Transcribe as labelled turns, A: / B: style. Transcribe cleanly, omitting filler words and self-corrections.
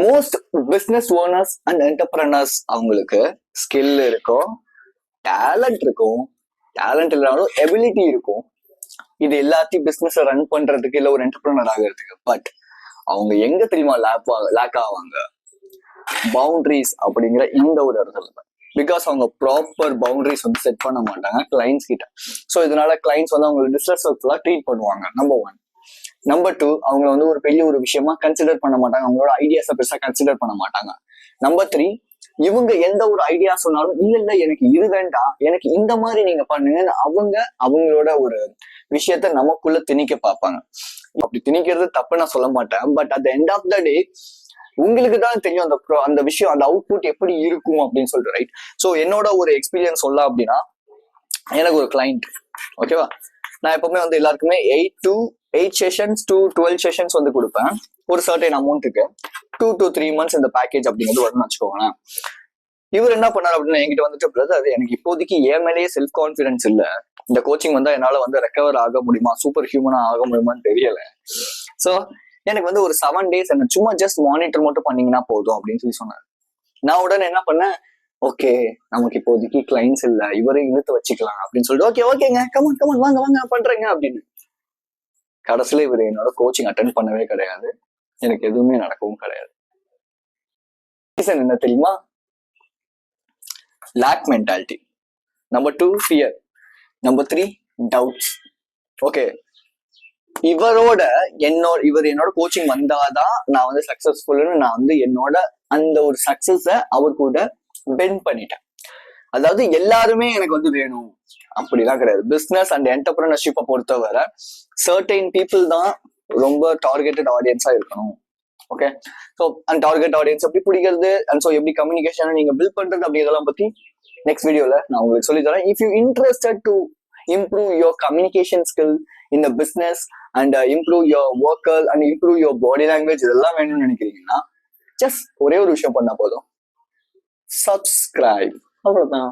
A: Most business owners and entrepreneurs அவங்களுக்கு skill இருக்கும், talent இருக்கும், டேலண்ட் இல்லைனாலும் எபிலிட்டி இருக்கும். இது எல்லாத்தையும் பிசினஸ் ரன் பண்றதுக்கு இல்ல ஒரு என்டர்பிரனர் ஆகிறதுக்கு. பட் அவங்க எங்க தெரியுமா லேக் ஆவாங்க? பவுண்டரிஸ் அப்படிங்கிற இந்த ஒரு இடத்துல தான். பிகாஸ் அவங்க ப்ராப்பர் பவுண்டரிஸ் வந்து செட் பண்ண மாட்டாங்க கிளைண்ட்ஸ் கிட்ட. ஸோ இதனால கிளைண்ட்ஸ் வந்து அவங்க டிஸ்ரெஸ்பெக்ட்ஃபுல்லா ட்ரீட் பண்ணுவாங்க. நம்பர் 1. நம்பர் 2, அவங்க வந்து ஒரு பெரிய ஒரு விஷயமா கன்சிடர் பண்ண மாட்டாங்க, அவங்களோட ஐடியாஸை பெருசா கன்சிடர் பண்ண மாட்டாங்க. நம்பர் 3, இவங்க எந்த ஒரு ஐடியா சொன்னாலும் இல்ல எனக்கு இது வேண்டாம், எனக்கு இந்த மாதிரி நீங்க பண்ணுங்கன்னு அவங்களோட ஒரு விஷயத்த நமக்குள்ள திணிக்க பார்ப்பாங்க. அப்படி திணிக்கிறது தப்பு நான் சொல்ல மாட்டேன். But at the end of the day உங்களுக்கு தான் தெரியும் அந்த விஷயம், அந்த அவுட்புட் எப்படி இருக்கும் அப்படின்னு சொல்லிட்டு, ரைட்? ஸோ என்னோட ஒரு எக்ஸ்பீரியன்ஸ் சொல்ல அப்படின்னா, எனக்கு ஒரு கிளைண்ட், ஓகேவா, நான் எப்பவுமே வந்து எல்லாருக்குமே 8 செஷன்ஸ் to 12 செஷன்ஸ் வந்து கொடுப்பேன். ஒரு சர்டைன் அமௌண்ட்டுக்கு 2 to 3 months இந்த பேக்கேஜ் அப்படிங்கிறது வரும்னு வச்சுக்கோங்களேன். இவர் என்ன பண்ணாரு அப்படின்னா, என்கிட்ட வந்துட்டு, பிரதர் எனக்கு இப்போதைக்கு என் மேலேயே செல்ஃப் கான்ஃபிடன்ஸ் இல்லை, இந்த கோச்சிங் வந்தா என்னால வந்து ரெக்கவர் ஆக முடியுமா, சூப்பர் ஹியூமனா ஆக முடியுமான்னு தெரியல. ஸோ எனக்கு வந்து ஒரு 7 days என்ன சும்மா ஜஸ்ட் மானிட்டர் மட்டும் பண்ணீங்கன்னா போதும் அப்படின்னு சொல்லி சொன்னாரு. நான் உடனே என்ன பண்ணேன், ஓகே நமக்கு இப்போதைக்கு கிளைண்ட்ஸ் இல்லை, இவரையும் இழுத்து வச்சுக்கலாம் அப்படின்னு சொல்லிட்டு, ஓகேங்க கமான் வாங்க பண்றேங்க அப்படின்னு. கடைசியில இவர் என்னோட கோச்சிங் அட்டென்ட் பண்ணவே கிடையாது, எனக்கு எதுவுமே நடக்கவும் கிடையாது. ரீசன் என்ன தெரியுமா? Lack mentality. Number 2, fear. Number 3, doubts. Okay, இவர் என்னோட கோச்சிங் வந்தாதான் நான் வந்து சக்சஸ்ஃபுல்னு நான் வந்து என்னோட அந்த ஒரு சக்சஸ அவர் கூட பெண்ட் பண்ணிட்டேன். அதாவது எல்லாருமே எனக்கு வந்து வேணும் அப்படிலாம் கிடையாது. பிசினஸ் அண்ட் என்டர்பிரினர்ஷிப்பை பொறுத்தவரை சர்டைன் பீப்புள் தான் ரொம்ப டார்கெட்டட் ஆடியன்ஸா இருக்கணும். ஓகே, ஸோ அந்த டார்கெட் ஆடியன்ஸ் எப்படி பிடிக்கிறது அண்ட் ஸோ எப்படி கம்யூனிகேஷனை நீங்க பில்ட் பண்றது அப்படி இதெல்லாம் பத்தி நெக்ஸ்ட் வீடியோல நான் உங்களுக்கு சொல்லி தரேன். If you interested to improve your communication skill in the business and improve your vocal and improve your body language, இதெல்லாம் வேணும்னு நினைக்கிறீங்கன்னா ஜஸ்ட் ஒரே ஒரு விஷயம் பண்ணா போதும், subscribe. அவ்வளவுதான்.